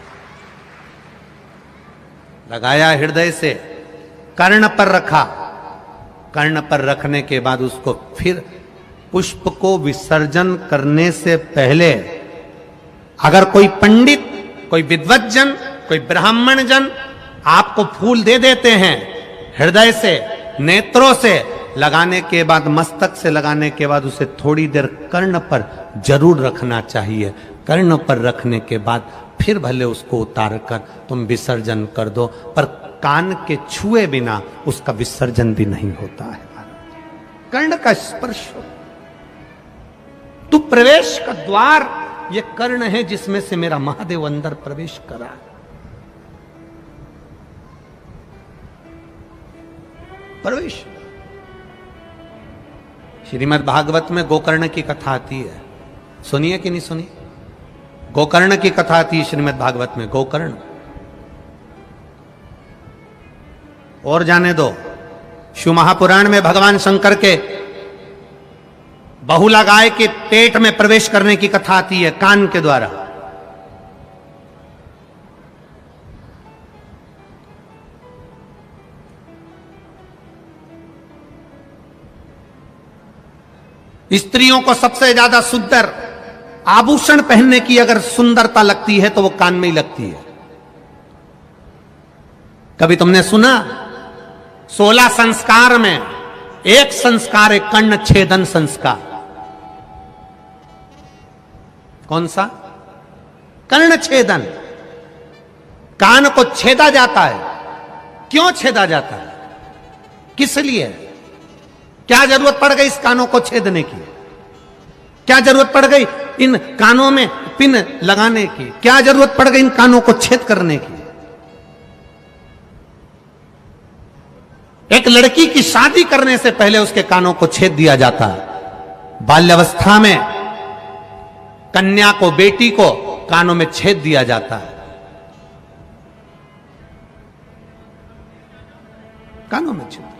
लगाया हृदय से, कर्ण पर रखा, कर्ण पर रखने के बाद उसको फिर पुष्प को विसर्जन करने से पहले अगर कोई पंडित, कोई विद्वज्जन, कोई ब्राह्मण जन आपको फूल दे देते हैं हृदय से, नेत्रों से, लगाने के बाद, मस्तक से लगाने के बाद उसे थोड़ी देर कर्ण पर जरूर रखना चाहिए। कर्ण पर रखने के बाद फिर भले उसको उतार कर तुम विसर्जन कर दो, पर कान के छुए बिना उसका विसर्जन भी नहीं होता है। कर्ण का स्पर्श हो, तू प्रवेश का द्वार, ये कर्ण है जिसमें से मेरा महादेव अंदर प्रवेश करा। प्रवेश। श्रीमद् भागवत में गोकर्ण की कथा आती है, सुनिए कि नहीं सुनिए? गोकर्ण की कथा आती है श्रीमद् भागवत में। गोकर्ण और जाने दो, शिव महापुराण में भगवान शंकर के बहुला गाय के पेट में प्रवेश करने की कथा आती है कान के द्वारा। स्त्रियों को सबसे ज्यादा सुंदर आभूषण पहनने की अगर सुंदरता लगती है तो वो कान में ही लगती है। कभी तुमने सुना 16 संस्कार में एक संस्कार है कर्ण छेदन संस्कार। कौन सा? कर्ण छेदन। कान को छेदा जाता है। क्यों छेदा जाता है? किस लिए? क्या जरूरत पड़ गई इस कानों को छेदने की? क्या जरूरत पड़ गई इन कानों में पिन लगाने की? क्या जरूरत पड़ गई इन कानों को छेद करने की? एक लड़की की शादी करने से पहले उसके कानों को छेद दिया जाता है। बाल्यावस्था में कन्या को, बेटी को कानों में छेद दिया जाता है। कानों में छेद।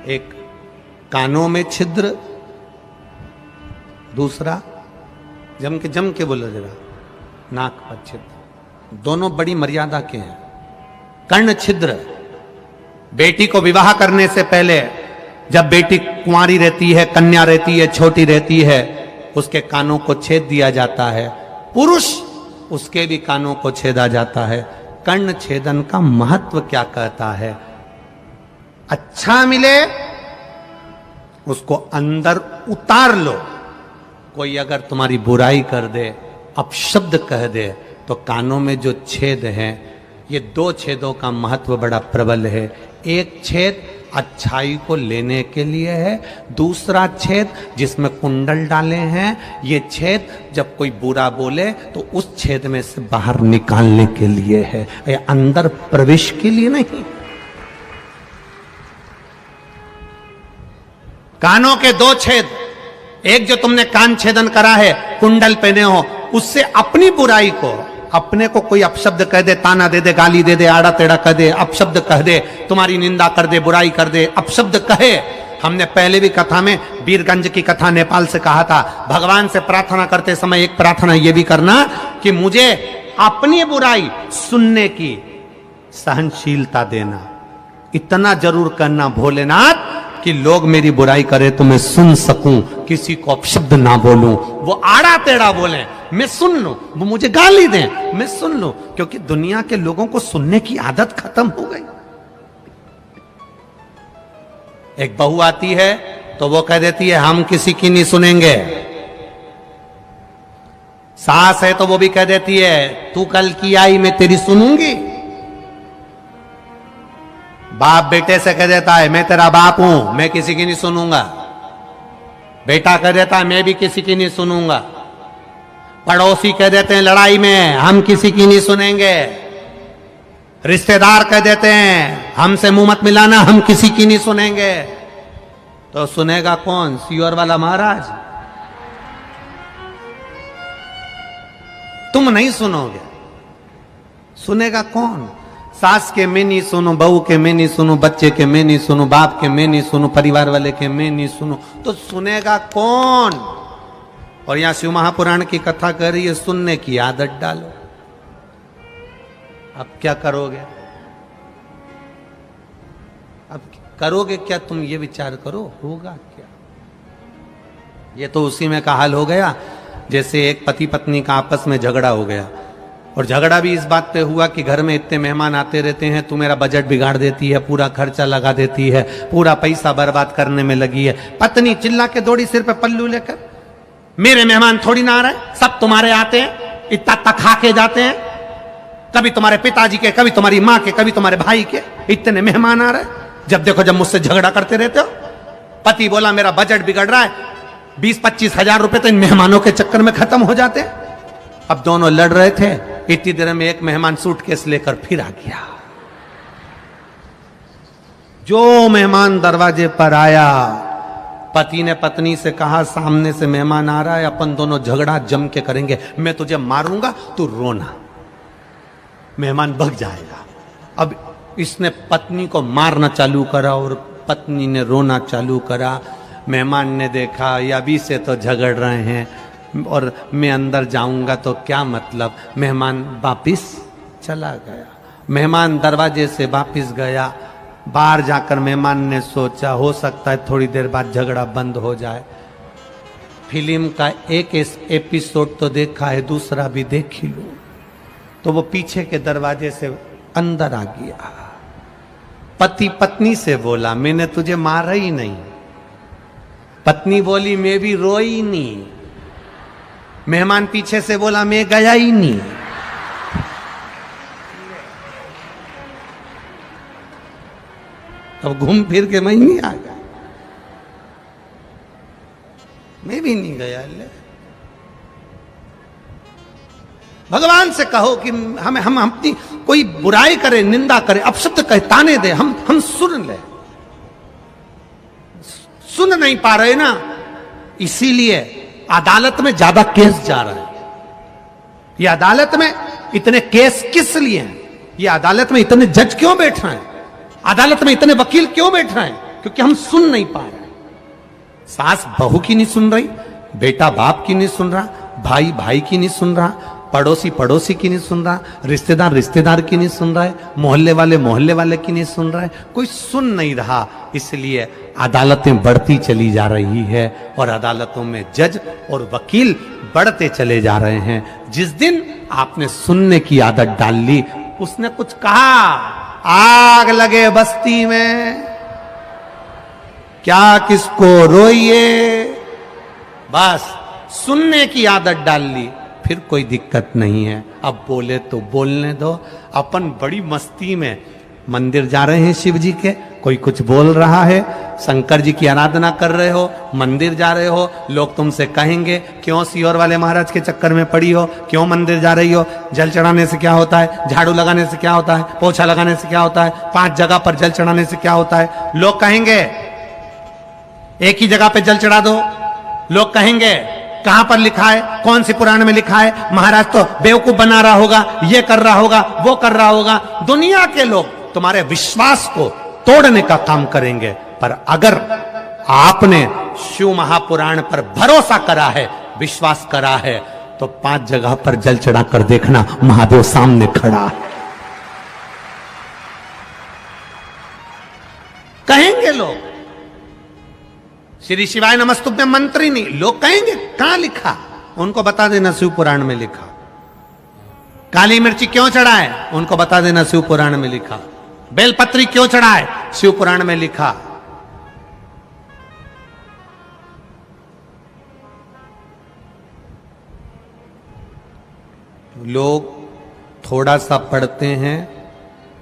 एक कानों में छिद्र, दूसरा जम के बोलो जरा, नाक पर छिद्र। दोनों बड़ी मर्यादा के हैं। कर्ण छिद्र, बेटी को विवाह करने से पहले जब बेटी कुंवारी रहती है, कन्या रहती है, छोटी रहती है, उसके कानों को छेद दिया जाता है। पुरुष उसके भी कानों को छेदा जाता है। कर्ण छेदन का महत्व क्या कहता है? अच्छा मिले उसको अंदर उतार लो। कोई अगर तुम्हारी बुराई कर दे, अपशब्द कह दे, तो कानों में जो छेद हैं, ये 2 छेदों का महत्व बड़ा प्रबल है। एक छेद अच्छाई को लेने के लिए है, दूसरा छेद जिसमें कुंडल डाले हैं। ये छेद जब कोई बुरा बोले तो उस छेद में से बाहर निकालने के लिए है, ये अंदर प्रवेश के लिए नहीं। कानों के 2 छेद, एक जो तुमने कान छेदन करा है, कुंडल पहने हो, उससे अपनी बुराई को, अपने को कोई अपशब्द कह दे, ताना दे दे, गाली दे दे, आड़ा टेढ़ा कह दे, अपशब्द कह दे, तुम्हारी निंदा कर दे, बुराई कर दे, अपशब्द कहे। हमने पहले भी कथा में वीरगंज की कथा नेपाल से कहा था, भगवान से प्रार्थना करते समय एक प्रार्थना ये भी करना कि मुझे अपनी बुराई सुनने की सहनशीलता देना। इतना जरूर करना भोलेनाथ कि लोग मेरी बुराई करे तो मैं सुन सकूं, किसी को अपशब्द ना बोलूं, वो आड़ा टेढ़ा बोले मैं सुन लूं, वो मुझे गाली दें मैं सुन लूं, क्योंकि दुनिया के लोगों को सुनने की आदत खत्म हो गई। एक बहू आती है तो वो कह देती है हम किसी की नहीं सुनेंगे। सास है तो वो भी कह देती है तू कल की आई मैं तेरी सुनूंगी। बाप बेटे से कह देता है मैं तेरा बाप हूं, मैं किसी की नहीं सुनूंगा। बेटा कह देता है मैं भी किसी की नहीं सुनूंगा। पड़ोसी कह देते हैं लड़ाई में हम किसी की नहीं सुनेंगे। रिश्तेदार कह देते हैं हमसे मुंह मत मिलाना, हम किसी की नहीं सुनेंगे। तो सुनेगा कौन? सियोर वाला महाराज। तुम नहीं सुनोगे, सुनेगा कौन? सास के मैं नहीं सुनो, बहू के मैं नहीं सुनो, बच्चे के मैं नहीं सुनो, बाप के मैं नहीं सुनो, परिवार वाले के मैं नहीं सुनो, तो सुनेगा कौन? और यहां शिव महापुराण की कथा कर रही है सुनने की आदत डालो। अब क्या करोगे? अब करोगे क्या? तुम ये विचार करो, होगा क्या? ये तो उसी में का हाल हो गया जैसे एक पति पत्नी का आपस में झगड़ा हो गया। और झगड़ा भी इस बात पे हुआ कि घर में इतने मेहमान आते रहते हैं, तू मेरा बजट बिगाड़ देती है, पूरा खर्चा लगा देती है, पूरा पैसा बर्बाद करने में लगी है। पत्नी चिल्ला के दौड़ी सिर पे पल्लू लेकर, मेरे मेहमान थोड़ी ना आ रहे, सब तुम्हारे आते हैं, इतना तक खा के जाते हैं, कभी तुम्हारे पिताजी के, कभी तुम्हारी माँ के, कभी तुम्हारे भाई के, इतने मेहमान आ रहे, जब देखो जब मुझसे झगड़ा करते रहते हो। पति बोला मेरा बजट बिगड़ रहा है, 20-25 हजार रुपए तो इन मेहमानों के चक्कर में खत्म हो जाते हैं। अब दोनों लड़ रहे थे, इतनी देर में एक मेहमान सूटकेस लेकर फिर आ गया। जो मेहमान दरवाजे पर आया, पति ने पत्नी से कहा सामने से मेहमान आ रहा है, अपन दोनों झगड़ा जम के करेंगे, मैं तुझे मारूंगा, तू रोना। मेहमान भग जाएगा। अब इसने पत्नी को मारना चालू करा और पत्नी ने रोना चालू करा। मेहमान ने देखा ये अभी से तो झगड़ रहे हैं और मैं अंदर जाऊंगा तो क्या मतलब। मेहमान वापिस चला गया। मेहमान दरवाजे से वापिस गया। बाहर जाकर मेहमान ने सोचा हो सकता है थोड़ी देर बाद झगड़ा बंद हो जाए। फिल्म का एक एपिसोड तो देखा है, दूसरा भी देख ही लूं। तो वो पीछे के दरवाजे से अंदर आ गया। पति पत्नी से बोला मैंने तुझे मारा ही नहीं। पत्नी बोली मैं भी रोई नहीं। मेहमान पीछे से बोला मैं गया ही नहीं। अब घूम फिर के मैं नहीं आ गया, मैं भी नहीं गया। ले भगवान से कहो कि हम अपनी कोई बुराई करे, निंदा करे, अपशब्द कहे, ताने दे, हम सुन ले। सुन नहीं पा रहे ना, इसीलिए अदालत में ज्यादा केस जा रहा है। ये अदालत में इतने केस किस लिए हैं? ये अदालत में इतने जज क्यों बैठ रहे हैं? अदालत में इतने वकील क्यों बैठ रहे हैं? क्योंकि हम सुन नहीं पा रहे। सास बहू की नहीं सुन रही, बेटा बाप की नहीं सुन रहा, भाई भाई की नहीं सुन रहा, पड़ोसी पड़ोसी की नहीं सुन रहा, रिश्तेदार रिश्तेदार की नहीं सुन रहा है, मोहल्ले वाले की नहीं सुन रहा है, कोई सुन नहीं रहा। इसलिए अदालतें बढ़ती चली जा रही है और अदालतों में जज और वकील बढ़ते चले जा रहे हैं। जिस दिन आपने सुनने की आदत डाल ली, उसने कुछ कहा, आग लगे बस्ती में, क्या किसको रोइए, बस सुनने की आदत डाल ली, फिर कोई दिक्कत नहीं है। अब बोले तो बोलने दो। अपन बड़ी मस्ती में मंदिर जा रहे हैं शिव जी के, कोई कुछ बोल रहा है, शंकर जी की आराधना कर रहे हो, मंदिर जा रहे हो, लोग तुमसे कहेंगे क्यों सीहोर वाले महाराज के चक्कर में पड़ी हो, क्यों मंदिर जा रही हो, जल चढ़ाने से क्या होता है, झाड़ू लगाने से क्या होता है, पोछा लगाने से क्या होता है, 5 जगह पर जल चढ़ाने से क्या होता है। लोग कहेंगे एक ही जगह पे जल चढ़ा दो। लोग कहेंगे कहां पर लिखा है, कौन सी पुराण में लिखा है, महाराज तो बेवकूफ बना रहा होगा, ये कर रहा होगा, वो कर रहा होगा। दुनिया के लोग तुम्हारे विश्वास को तोड़ने का काम करेंगे, पर अगर आपने शिव महापुराण पर भरोसा करा है, विश्वास करा है, तो 5 जगह पर जल चढ़ाकर देखना, महादेव सामने खड़ा है। कहेंगे लोग श्री शिवाय नमस्तुभ्यम मंत्र ही नहीं, लोग कहेंगे कहां लिखा, उनको बता देना शिव पुराण में लिखा। काली मिर्ची क्यों चढ़ाए, उनको बता देना शिव पुराण में लिखा। बेलपत्री क्यों चढ़ाए, शिव पुराण में लिखा। लोग थोड़ा सा पढ़ते हैं,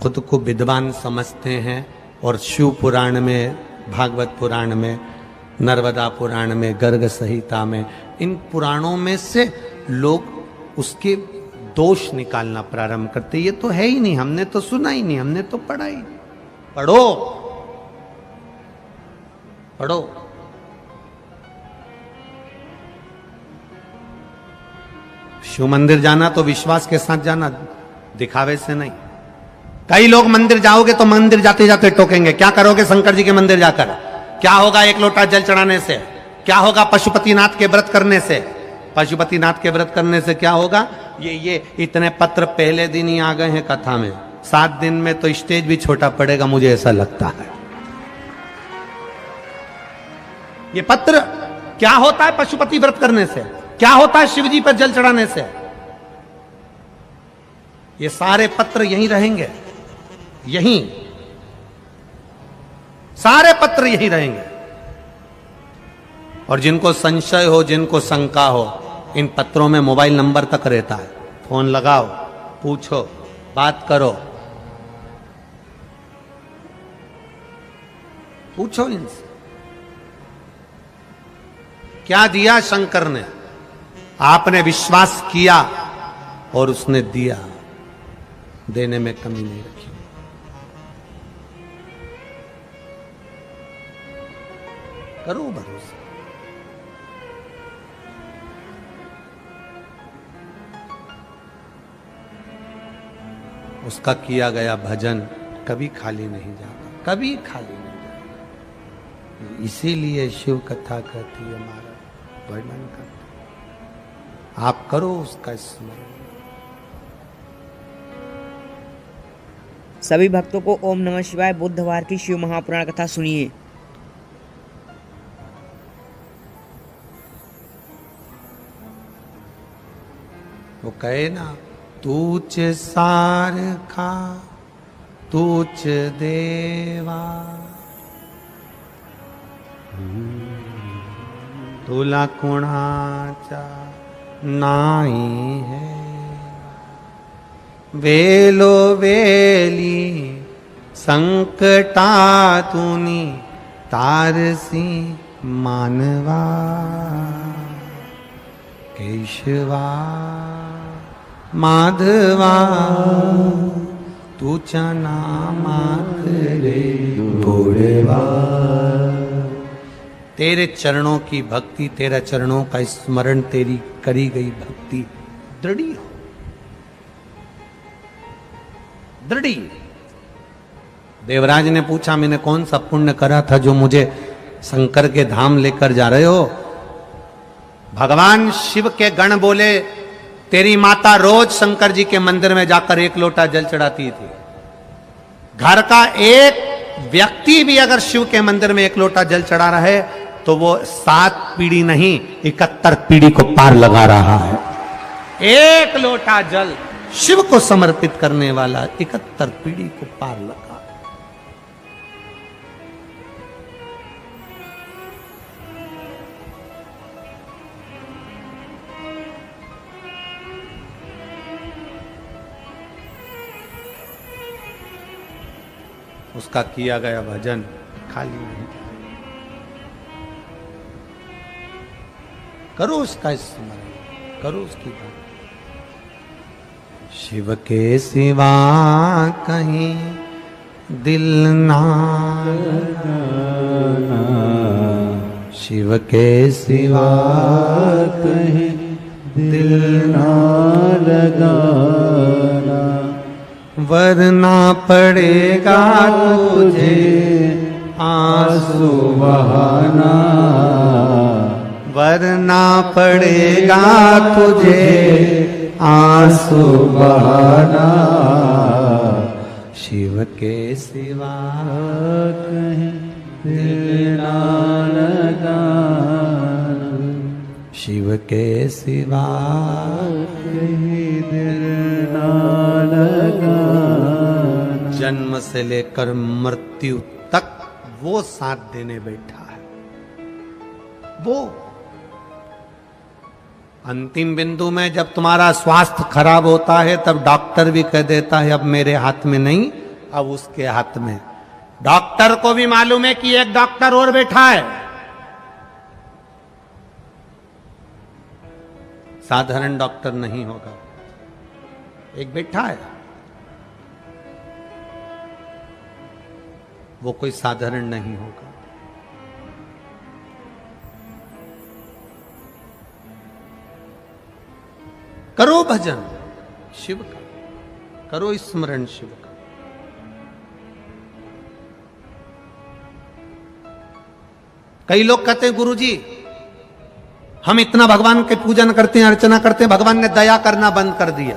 खुद को विद्वान समझते हैं और शिव पुराण में, भागवत पुराण में, नर्मदा पुराण में, गर्ग संहिता में, इन पुराणों में से लोग उसके दोष निकालना प्रारंभ करते। ये तो है ही नहीं, हमने तो सुना ही नहीं, हमने तो पढ़ा ही नहीं। पढ़ो पढ़ो। शिव मंदिर जाना तो विश्वास के साथ जाना, दिखावे से नहीं। कई लोग मंदिर जाओगे तो मंदिर जाते जाते टोकेंगे, क्या करोगे शंकर जी के मंदिर जाकर, क्या होगा एक लोटा जल चढ़ाने से, क्या होगा पशुपतिनाथ के व्रत करने से। पशुपतिनाथ के व्रत करने से क्या होगा, ये इतने पत्र पहले दिन ही आ गए हैं कथा में, 7 दिन में तो स्टेज भी छोटा पड़ेगा, मुझे ऐसा लगता है। ये पत्र क्या होता है पशुपति व्रत करने से, क्या होता है शिवजी पर जल चढ़ाने से। ये सारे पत्र यहीं रहेंगे, यहीं सारे पत्र यहीं रहेंगे। और जिनको संशय हो, जिनको शंका हो, इन पत्रों में मोबाइल नंबर तक रहता है। फोन लगाओ, पूछो, बात करो, पूछो इनसे क्या दिया शंकर ने। आपने विश्वास किया और उसने दिया, देने में कमी नहीं रखी। करो भरोसा। उसका किया गया भजन कभी खाली नहीं जाता, कभी खाली नहीं जाता। इसीलिए शिव कथा कहती है, हमारा वर्णन करता। आप करो उसका स्मरण। सभी भक्तों को ओम नमः शिवाय बुधवार की शिव महापुराण कथा सुनिए। वो कहे ना, तूच सार खा तूच देवा, तुला कुणाचा नाही है, वेलो वेली संकटा तुनी तारसी मानवा, केशवा माधवा तुझा नामात रे भोरवा। तेरे चरणों की भक्ति, तेरा चरणों का स्मरण, तेरी करी गई भक्ति दृढ़ी हो, दृढ़ी। देवराज ने पूछा, मैंने कौन सा पुण्य करा था जो मुझे शंकर के धाम लेकर जा रहे हो? भगवान शिव के गण बोले, तेरी माता रोज शंकर जी के मंदिर में जाकर 1 लोटा जल चढ़ाती थी। घर का एक व्यक्ति भी अगर शिव के मंदिर में 1 लोटा जल चढ़ा रहा है तो वो 7 पीढ़ी नहीं 71 पीढ़ी को पार लगा रहा है। 1 लोटा जल शिव को समर्पित करने वाला 71 पीढ़ी को पार लगा। उसका किया गया भजन खाली नहीं। करो उसका स्मरण, करो उसकी बात। शिव के सिवा कहीं दिल ना लगाना, शिव के सिवा कहीं दिल ना लगाना, वरना पड़ेगा तुझे आंसू बहाना, वरना पड़ेगा तुझे आंसू बहाना, शिव के सिवा कहीं दिल ना लगाना, शिव के सिवा कहीं दिल ना लगाना। जन्म से लेकर मृत्यु तक वो साथ देने बैठा है। वो अंतिम बिंदु में जब तुम्हारा स्वास्थ्य खराब होता है तब डॉक्टर भी कह देता है अब मेरे हाथ में नहीं, अब उसके हाथ में। डॉक्टर को भी मालूम है कि एक डॉक्टर और बैठा है। साधारण डॉक्टर नहीं होगा, एक बैठा है, वो कोई साधारण नहीं होगा। करो भजन शिव का, करो स्मरण शिव का। कई लोग कहते हैं गुरुजी हम इतना भगवान के पूजन करते हैं, अर्चना करते हैं, भगवान ने दया करना बंद कर दिया।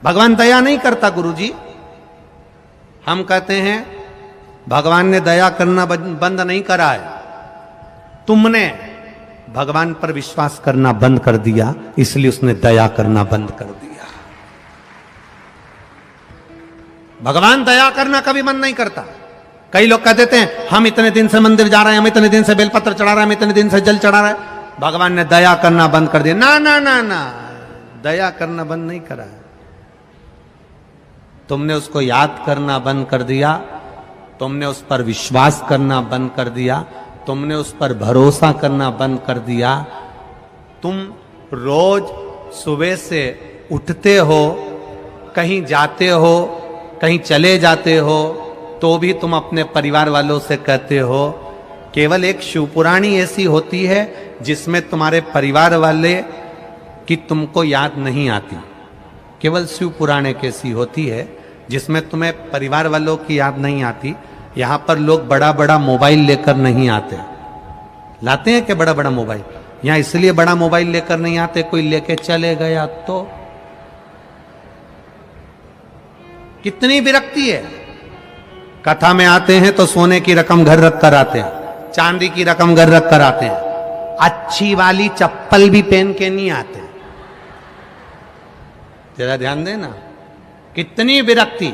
भगवान दया नहीं करता गुरुजी। हम कहते हैं भगवान ने दया करना बंद नहीं करा है, तुमने भगवान पर विश्वास करना बंद कर दिया, इसलिए उसने दया करना बंद कर दिया। भगवान दया करना कभी मन नहीं करता। कई लोग कह देते हैं हम इतने दिन से मंदिर जा रहे हैं, हम इतने दिन से बेलपत्र चढ़ा रहे हैं, हम इतने दिन से जल चढ़ा रहे हैं, भगवान ने दया करना बंद कर दिया। ना ना ना ना, दया करना बंद नहीं करा। तुमने उसको याद करना बंद कर दिया, तुमने उस पर विश्वास करना बंद कर दिया, तुमने उस पर भरोसा करना बंद कर दिया। तुम रोज सुबह से उठते हो, कहीं जाते हो, कहीं चले जाते हो, तो भी तुम अपने परिवार वालों से कहते हो। केवल एक शिवपुराणी ऐसी होती है जिसमें तुम्हारे परिवार वाले की तुमको याद नहीं आती। केवल शिवपुराण एक ऐसी होती है जिसमें तुम्हें परिवार वालों की याद नहीं आती। यहां पर लोग बड़ा बड़ा मोबाइल लेकर नहीं आते। लाते हैं कि बड़ा बड़ा मोबाइल, यहां इसलिए बड़ा मोबाइल लेकर नहीं आते, कोई लेके चले गया तो। कितनी विरक्ति है। कथा में आते हैं तो सोने की रकम घर रख कर आते हैं, चांदी की रकम घर रख कर आते हैं, अच्छी वाली चप्पल भी पहन के नहीं आते। जरा ध्यान देना, कितनी विरक्ति।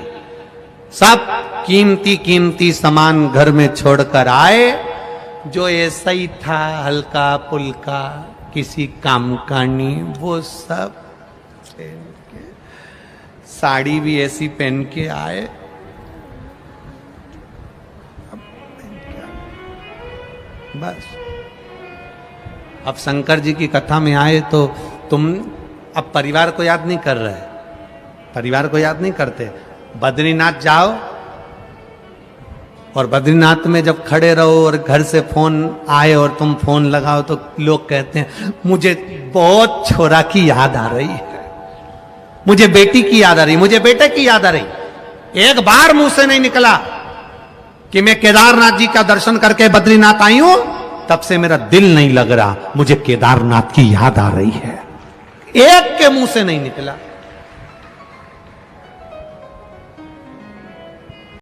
सब कीमती कीमती सामान घर में छोड़कर आए, जो ऐसा ही था हल्का पुल्का किसी काम का नहीं, वो सब पहन के, साड़ी भी ऐसी पहन के आए। बस अब शंकर जी की कथा में आए तो तुम अब परिवार को याद नहीं कर रहे, परिवार को याद नहीं करते। बद्रीनाथ जाओ और बद्रीनाथ में जब खड़े रहो और घर से फोन आए और तुम फोन लगाओ तो लोग कहते हैं मुझे बहुत छोरा की याद आ रही है, मुझे बेटी की याद आ रही, मुझे बेटे की याद आ रही। एक बार मुंह से नहीं निकला कि मैं केदारनाथ जी का दर्शन करके बद्रीनाथ आई हूं, तब से मेरा दिल नहीं लग रहा, मुझे केदारनाथ की याद आ रही है। एक के मुंह से नहीं निकला।